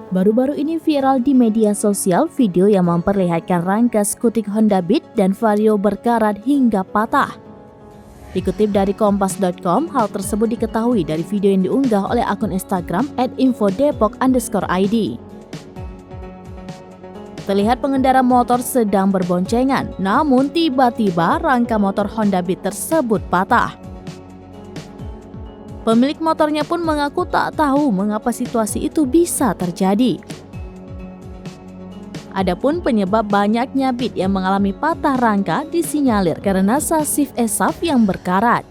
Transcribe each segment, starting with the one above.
Baru-baru ini viral di media sosial video yang memperlihatkan rangka skutik Honda Beat dan Vario berkarat hingga patah. Dikutip dari kompas.com, hal tersebut diketahui dari video yang diunggah oleh akun Instagram @infodepok_id. Terlihat pengendara motor sedang berboncengan, namun tiba-tiba rangka motor Honda Beat tersebut patah. Pemilik motornya pun mengaku tak tahu mengapa situasi itu bisa terjadi. Adapun penyebab banyaknya Beat yang mengalami patah rangka disinyalir karena sasif ESAF yang berkarat.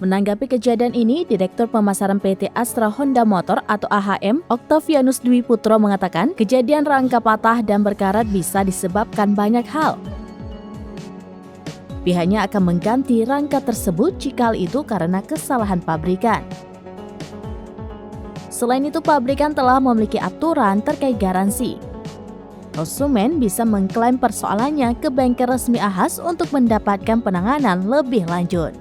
Menanggapi kejadian ini, Direktur Pemasaran PT Astra Honda Motor atau AHM, Octavianus Dwi Putro mengatakan kejadian rangka patah dan berkarat bisa disebabkan banyak hal. Pihaknya akan mengganti rangka tersebut jika hal itu karena kesalahan pabrikan. Selain itu, pabrikan telah memiliki aturan terkait garansi. Konsumen bisa mengklaim persoalannya ke bengkel resmi AHAS untuk mendapatkan penanganan lebih lanjut.